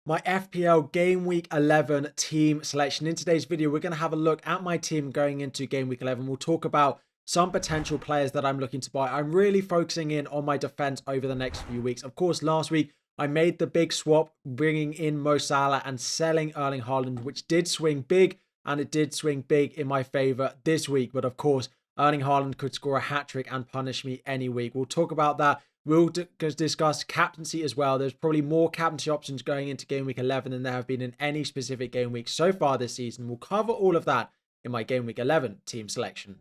My FPL Game Week 11 team selection. In today's video, we're going to have a look at my team going into Game Week 11. We'll talk about some potential players that I'm looking to buy. I'm really focusing in on my defense over the next few weeks. Of course, last week, I made the big swap, bringing in Mo Salah and selling Erling Haaland, which did swing big, and it did swing big in my favor this week. But of course, Erling Haaland could score a hat-trick and punish me any week. We'll talk about that. We'll discuss captaincy as well. There's probably more captaincy options going into Game Week 11 than there have been in any specific game week so far this season. We'll cover all of that in my Game Week 11 team selection.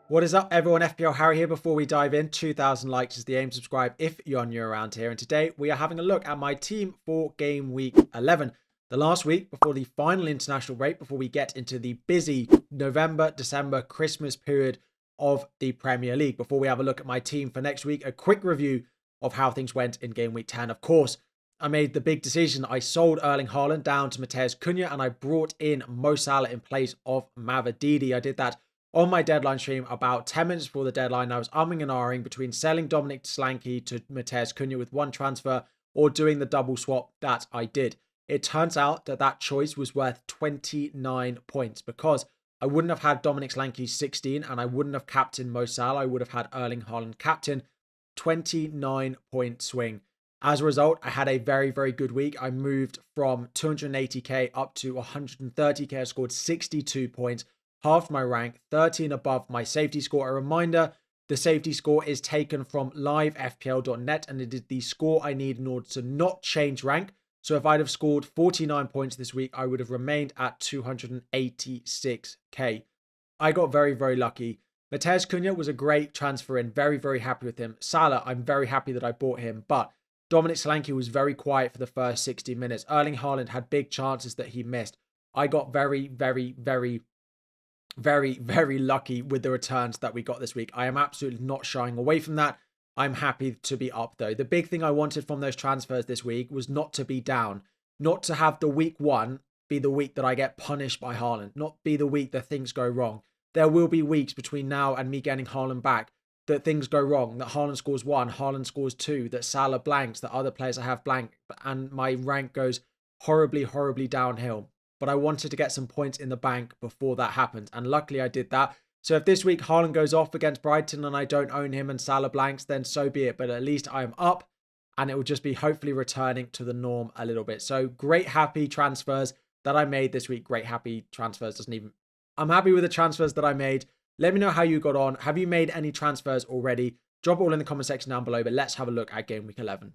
What is up, everyone? FPL Harry here. Before we dive in, 2,000 likes is the aim. Subscribe if you're new around here. And today we are having a look at my team for Game Week 11. The last week before the final international break, before we get into the busy November, December, Christmas period of the Premier League. Before we have a look at my team for next week, a quick review of how things went in Game Week 10. Of course, I made the big decision. I sold Erling Haaland down to Matheus Cunha and I brought in Mo Salah in place of FWDs. I did that on my deadline stream about 10 minutes before the deadline. I was umming and ahhing between selling Dominic Solanke to Matheus Cunha with one transfer or doing the double swap that I did. It turns out that that choice was worth 29 points because I wouldn't have had Dominic Solanke 16 and I wouldn't have captained Mo Salah. I would have had Erling Haaland captain. 29-point swing. As a result, I had a very, very good week. I moved from 280k up to 130k. I scored 62 points, halved my rank, 13 above my safety score. A reminder, the safety score is taken from livefpl.net and it is the score I need in order to not change rank. So if I'd have scored 49 points this week, I would have remained at 286k. I got very, very lucky. Matheus Cunha was a great transfer in. Very, very happy with him. Salah, I'm very happy that I bought him. But Dominic Solanke was very quiet for the first 60 minutes. Erling Haaland had big chances that he missed. I got very, very, very, very, very lucky with the returns that we got this week. I am absolutely not shying away from that. I'm happy to be up though. The big thing I wanted from those transfers this week was not to be down, not to have the week one be the week that I get punished by Haaland, not be the week that things go wrong. There will be weeks between now and me getting Haaland back that things go wrong, that Haaland scores 1, Haaland scores 2, that Salah blanks, that other players I have blank, and my rank goes horribly, horribly downhill. But I wanted to get some points in the bank before that happened, and luckily I did that. So if this week Haaland goes off against Brighton and I don't own him and Salah blanks, then so be it. But at least I am up and it will just be hopefully returning to the norm a little bit. So great, happy transfers that I made this week. Great, happy transfers doesn't even... I'm happy with the transfers that I made. Let me know how you got on. Have you made any transfers already? Drop it all in the comment section down below, but let's have a look at Game Week 11.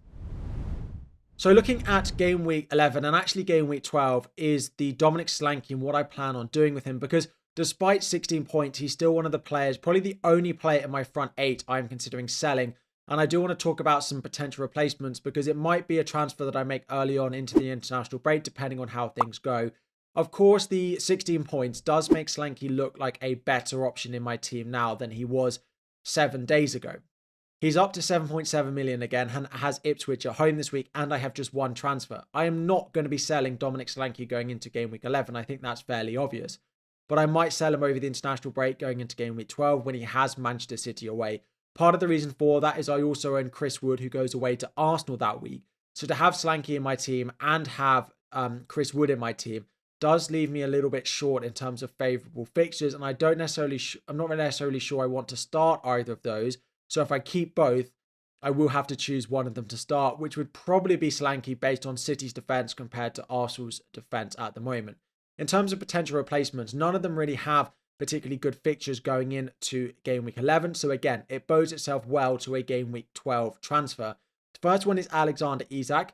So looking at Game Week 11 and actually Game Week 12 is the Dominic Solanke and what I plan on doing with him, because despite 16 points, he's still one of the players, probably the only player in my front 8 I'm considering selling. And I do want to talk about some potential replacements because it might be a transfer that I make early on into the international break, depending on how things go. Of course, the 16 points does make Solanke look like a better option in my team now than he was 7 days ago. He's up to 7.7 million again and has Ipswich at home this week, and I have just one transfer. I am not going to be selling Dominic Solanke going into Game Week 11. I think that's fairly obvious. But I might sell him over the international break going into Game Week 12 when he has Manchester City away. Part of the reason for that is I also own Chris Wood, who goes away to Arsenal that week. So to have Solanke in my team and have Chris Wood in my team does leave me a little bit short in terms of favourable fixtures. And I don't necessarily, I'm not necessarily sure I want to start either of those. So if I keep both, I will have to choose one of them to start, which would probably be Solanke based on City's defence compared to Arsenal's defence at the moment. In terms of potential replacements, none of them really have particularly good fixtures going into Game Week 11. So again, it bodes itself well to a Game Week 12 transfer. The first one is Alexander Isak.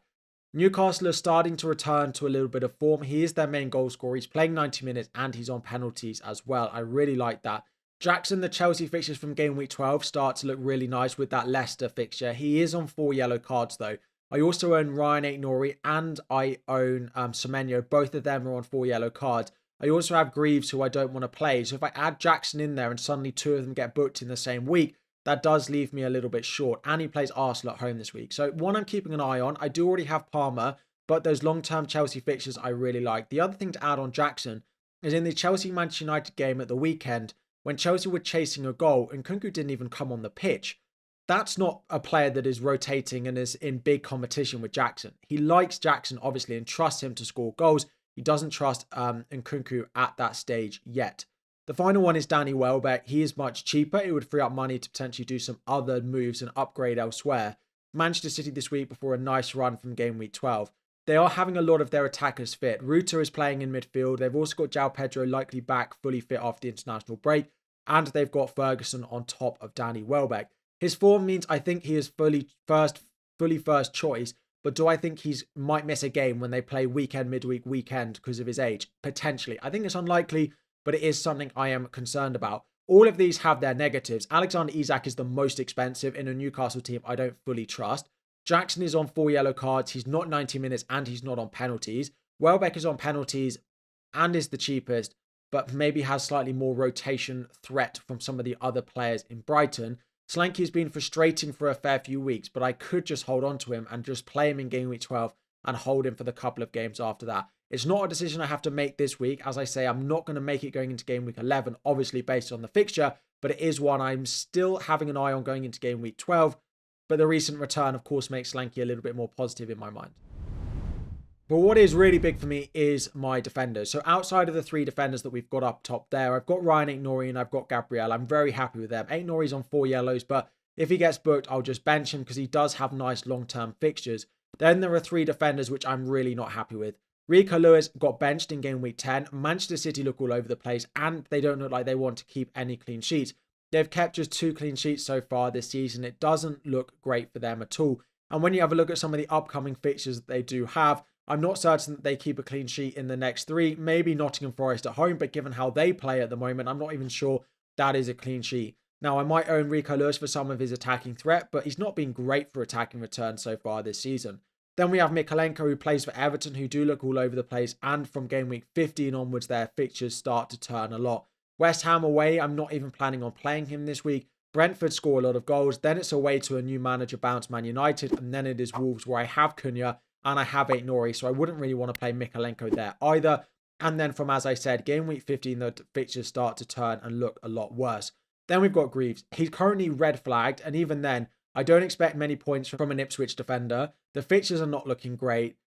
Newcastle are starting to return to a little bit of form. He is their main goal scorer. He's playing 90 minutes and he's on penalties as well. I really like that. Jackson, the Chelsea fixtures from Game Week 12 start to look really nice with that Leicester fixture. He is on 4 yellow cards though. I also own Ryan Aït-Nouri and I own Semenyo. Both of them are on 4 yellow cards. I also have Greaves, who I don't want to play. So if I add Jackson in there and suddenly 2 of them get booked in the same week, that does leave me a little bit short. And he plays Arsenal at home this week. So one I'm keeping an eye on. I do already have Palmer, but those long-term Chelsea fixtures I really like. The other thing to add on Jackson is in the Chelsea-Manchester United game at the weekend, when Chelsea were chasing a goal and Nkunku didn't even come on the pitch. That's not a player that is rotating and is in big competition with Jackson. He likes Jackson, obviously, and trusts him to score goals. He doesn't trust Nkunku at that stage yet. The final one is Danny Welbeck. He is much cheaper. It would free up money to potentially do some other moves and upgrade elsewhere. Manchester City this week before a nice run from game week 12. They are having a lot of their attackers fit. Ruta is playing in midfield. They've also got João Pedro likely back fully fit after the international break. And they've got Ferguson on top of Danny Welbeck. His form means I think he is fully first choice. But do I think he might miss a game when they play weekend, midweek, weekend because of his age? Potentially. I think it's unlikely, but it is something I am concerned about. All of these have their negatives. Alexander Isak is the most expensive in a Newcastle team I don't fully trust. Jackson is on 4 yellow cards. He's not 90 minutes and he's not on penalties. Welbeck is on penalties and is the cheapest, but maybe has slightly more rotation threat from some of the other players in Brighton. Solanke has been frustrating for a fair few weeks, but I could just hold on to him and just play him in game week 12 and hold him for the couple of games after that. It's not a decision I have to make this week. As I say, I'm not going to make it going into game week 11, obviously based on the fixture, but it is one I'm still having an eye on going into game week 12. But the recent return, of course, makes Solanke a little bit more positive in my mind. But what is really big for me is my defenders. So outside of the 3 defenders that we've got up top there, I've got Ryan Aït-Nouri and I've got Gabriel. I'm very happy with them. Aït-Nouri's on 4 yellows, but if he gets booked, I'll just bench him because he does have nice long-term fixtures. Then there are 3 defenders which I'm really not happy with. Rico Lewis got benched in game week 10. Manchester City look all over the place and they don't look like they want to keep any clean sheets. They've kept just 2 clean sheets so far this season. It doesn't look great for them at all. And when you have a look at some of the upcoming fixtures that they do have, I'm not certain that they keep a clean sheet in the next 3. Maybe Nottingham Forest at home, but given how they play at the moment, I'm not even sure that is a clean sheet. Now, I might own Rico Lewis for some of his attacking threat, but he's not been great for attacking returns so far this season. Then we have Mykolenko, who plays for Everton, who do look all over the place, and from game week 15 onwards, their fixtures start to turn a lot. West Ham away, I'm not even planning on playing him this week. Brentford score a lot of goals. Then it's away to a new manager bounce, Man United. And then it is Wolves, where I have Cunha and I have Aït-Nouri. So I wouldn't really want to play Mykolenko there either. And then from, as I said, game week 15, the fixtures start to turn and look a lot worse. Then we've got Greaves. He's currently red flagged. And even then, I don't expect many points from an Ipswich defender. The fixtures are not looking great.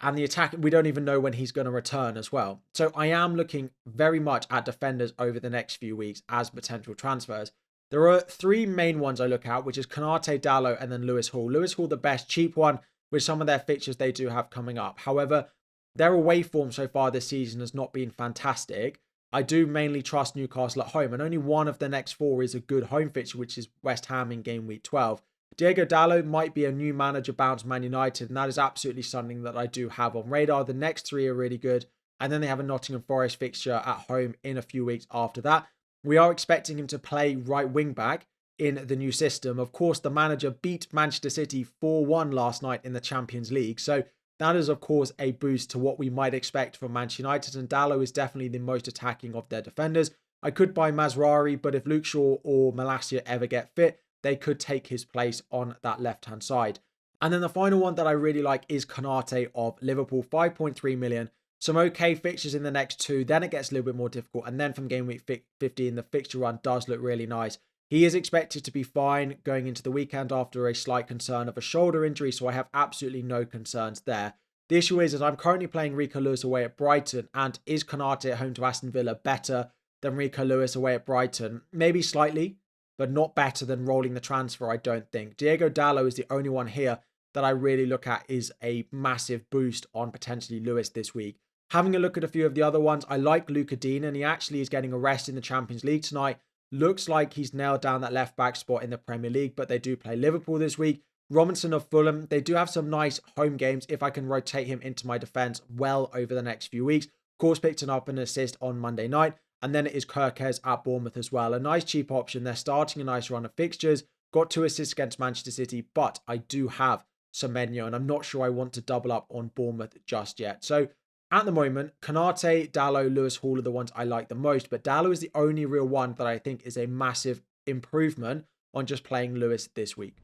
And the attack, we don't even know when he's going to return as well. So I am looking very much at defenders over the next few weeks as potential transfers. There are 3 main ones I look at, which is Konate, Dalot, and then Lewis Hall. Lewis Hall, the best cheap one, with some of their fixtures they do have coming up. However, their away form so far this season has not been fantastic. I do mainly trust Newcastle at home, and only one of the next 4 is a good home fixture, which is West Ham in game week 12. Diego Dalot might be a new manager bounce Man United, and that is absolutely something that I do have on radar. The next 3 are really good, and then they have a Nottingham Forest fixture at home in a few weeks after that. We are expecting him to play right wing back in the new system. Of course, the manager beat Manchester City 4-1 last night in the Champions League, so that is, of course, a boost to what we might expect from Manchester United, and Dalot is definitely the most attacking of their defenders. I could buy Mazraoui, but if Luke Shaw or Malacia ever get fit, they could take his place on that left-hand side. And then the final one that I really like is Konate of Liverpool, 5.3 million. Some okay fixtures in the next 2. Then it gets a little bit more difficult. And then from game week 15, the fixture run does look really nice. He is expected to be fine going into the weekend after a slight concern of a shoulder injury. So I have absolutely no concerns there. The issue is that I'm currently playing Rico Lewis away at Brighton. And is Konate at home to Aston Villa better than Rico Lewis away at Brighton? Maybe slightly, but not better than rolling the transfer, I don't think. Diego Dalot is the only one here that I really look at is a massive boost on potentially Lewis this week. Having a look at a few of the other ones, I like Luca Dean, and he actually is getting a rest in the Champions League tonight. Looks like he's nailed down that left back spot in the Premier League, but they do play Liverpool this week. Robinson of Fulham, they do have some nice home games if I can rotate him into my defence well over the next few weeks. Of course, picked up an assist on Monday night. And then it is Kirkes at Bournemouth as well. A nice cheap option. They're starting a nice run of fixtures. Got 2 assists against Manchester City, but I do have Semenyo, and I'm not sure I want to double up on Bournemouth just yet. So at the moment, Konate, Dalot, Lewis Hall are the ones I like the most, but Dalot is the only real one that I think is a massive improvement on just playing Lewis this week.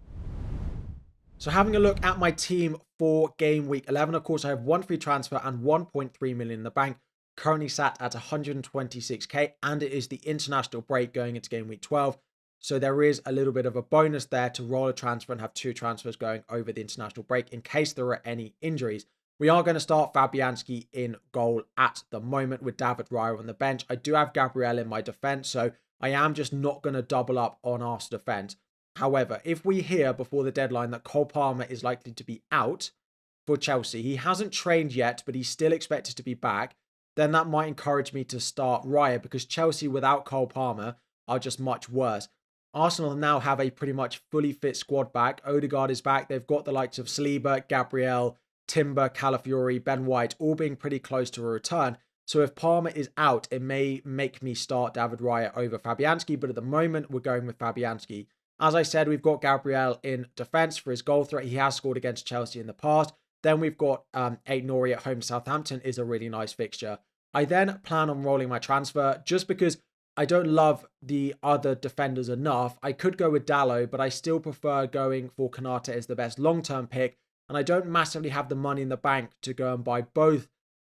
So having a look at my team for game week 11, of course, I have 1 free transfer and 1.3 million in the bank. currently sat at 126k, and it is the international break going into game week 12. So there is a little bit of a bonus there to roll a transfer and have 2 transfers going over the international break in case there are any injuries. We are going to start Fabianski in goal at the moment with David Raya on the bench. I do have Gabriel in my defence, so I am just not going to double up on Arsenal defence. However, if we hear before the deadline that Cole Palmer is likely to be out for Chelsea, he hasn't trained yet, but he's still expected to be back, then that might encourage me to start Raya, because Chelsea without Cole Palmer are just much worse. Arsenal now have a pretty much fully fit squad back. Odegaard is back. They've got the likes of Saliba, Gabriel, Timber, Calafiori, Ben White, all being pretty close to a return. So if Palmer is out, it may make me start David Raya over Fabianski, but at the moment, we're going with Fabianski. As I said, we've got Gabriel in defence for his goal threat. He has scored against Chelsea in the past. Then we've got Aït-Nouri at home. Southampton is a really nice fixture. I then plan on rolling my transfer just because I don't love the other defenders enough. I could go with Dalot, but I still prefer going for Konate as the best long-term pick. And I don't massively have the money in the bank to go and buy both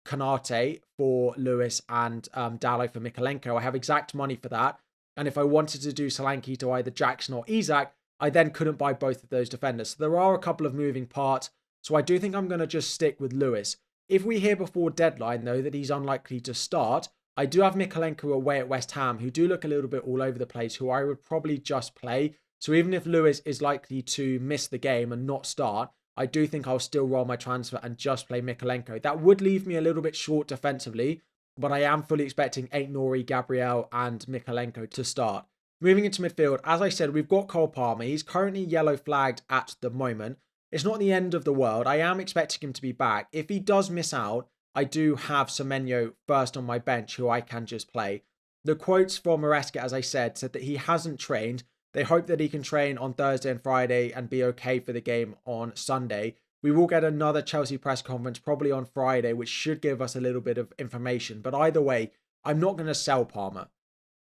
Konate for Lewis and Dalot for Mykolenko. I have exact money for that. And if I wanted to do Solanke to either Jackson or Isak, I then couldn't buy both of those defenders. So there are a couple of moving parts. So I do think I'm going to just stick with Lewis. If we hear before deadline, though, that he's unlikely to start, I do have Mykolenko away at West Ham, who do look a little bit all over the place, who I would probably just play. So even if Lewis is likely to miss the game and not start, I do think I'll still roll my transfer and just play Mykolenko. That would leave me a little bit short defensively, but I am fully expecting Aït-Nouri, Gabriel and Mykolenko to start. Moving into midfield, as I said, we've got Cole Palmer. He's currently yellow flagged at the moment. It's not the end of the world. I am expecting him to be back. If he does miss out, I do have Semenyo first on my bench, who I can just play. The quotes from Maresca, as I said that he hasn't trained. They hope that he can train on Thursday and Friday and be okay for the game on Sunday. We will get another Chelsea press conference probably on Friday, which should give us a little bit of information. But either way, I'm not going to sell Palmer.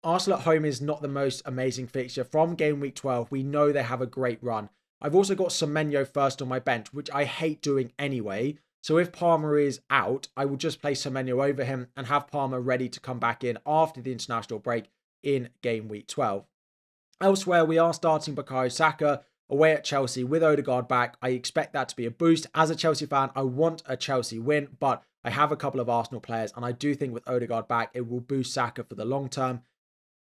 Arsenal at home is not the most amazing fixture. From game week 12, we know they have a great run. I've also got Semenyo first on my bench, which I hate doing anyway. So if Palmer is out, I will just play Semenyo over him and have Palmer ready to come back in after the international break in game week 12. Elsewhere, we are starting Bukayo Saka away at Chelsea with Odegaard back. I expect that to be a boost. As a Chelsea fan, I want a Chelsea win, but I have a couple of Arsenal players, and I do think with Odegaard back, it will boost Saka for the long term.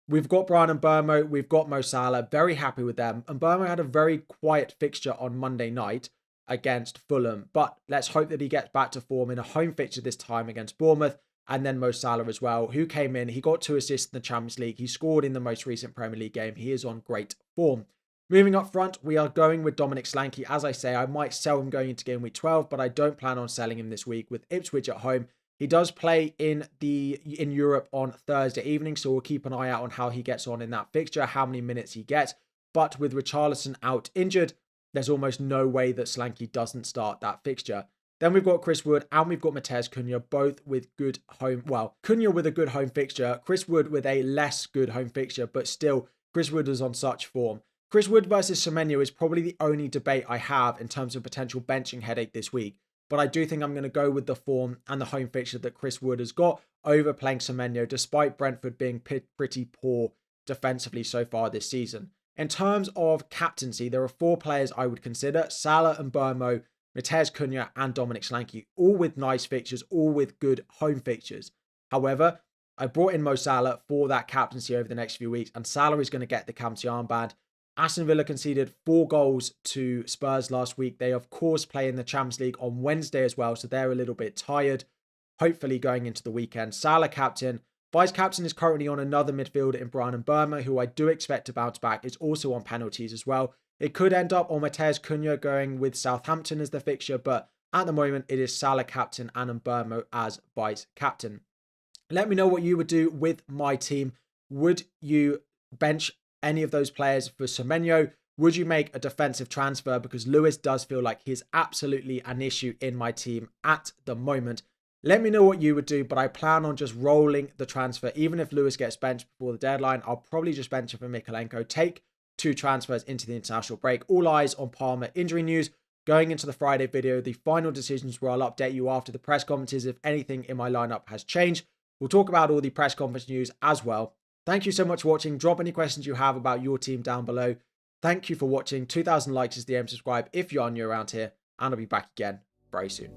We've got Brian and Burmo. We've got Mo Salah. Very happy with them. And Burmo had a very quiet fixture on Monday night against Fulham. But let's hope that he gets back to form in a home fixture this time against Bournemouth. And then Mo Salah as well, who came in. He got 2 assists in the Champions League. He scored in the most recent Premier League game. He is on great form. Moving up front, we are going with Dominic Solanke. As I say, I might sell him going into game week 12, but I don't plan on selling him this week with Ipswich at home. He does play in Europe on Thursday evening, so we'll keep an eye out on how he gets on in that fixture, how many minutes he gets. But with Richarlison out injured, there's almost no way that Solanke doesn't start that fixture. Then we've got Chris Wood and we've got Matheus Cunha, both with good home. Well, Cunha with a good home fixture, Chris Wood with a less good home fixture, but still, Chris Wood is on such form. Chris Wood versus Semenyo is probably the only debate I have in terms of potential benching headache this week. But I do think I'm going to go with the form and the home fixture that Chris Wood has got over playing Semenyo, despite Brentford being pretty poor defensively so far this season. In terms of captaincy, there are 4 players I would consider: Salah and Burmo, Matheus Cunha and Dominic Solanke, all with nice fixtures, all with good home fixtures. However, I brought in Mo Salah for that captaincy over the next few weeks, and Salah is going to get the captaincy armband. Aston Villa conceded 4 goals to Spurs last week. They, of course, play in the Champions League on Wednesday as well, so they're a little bit tired, hopefully going into the weekend. Salah captain. Vice-captain is currently on another midfielder in Brian Burma, who I do expect to bounce back. It's also on penalties as well. It could end up on Matheus Cunha going with Southampton as the fixture, but at the moment, it is Salah captain and Burma as vice-captain. Let me know what you would do with my team. Would you bench any of those players for Semenyo? Would you make a defensive transfer? Because Lewis does feel like he's absolutely an issue in my team at the moment. Let me know what you would do, but I plan on just rolling the transfer. Even if Lewis gets benched before the deadline, I'll probably just bench him for Mykolenko, take 2 transfers into the international break. All eyes on Palmer injury news. Going into the Friday video, the final decisions where I'll update you after the press conferences if anything in my lineup has changed. We'll talk about all the press conference news as well. Thank you so much for watching. Drop any questions you have about your team down below. Thank you for watching. 2,000 likes is the aim. Subscribe if you are new around here, and I'll be back again very soon.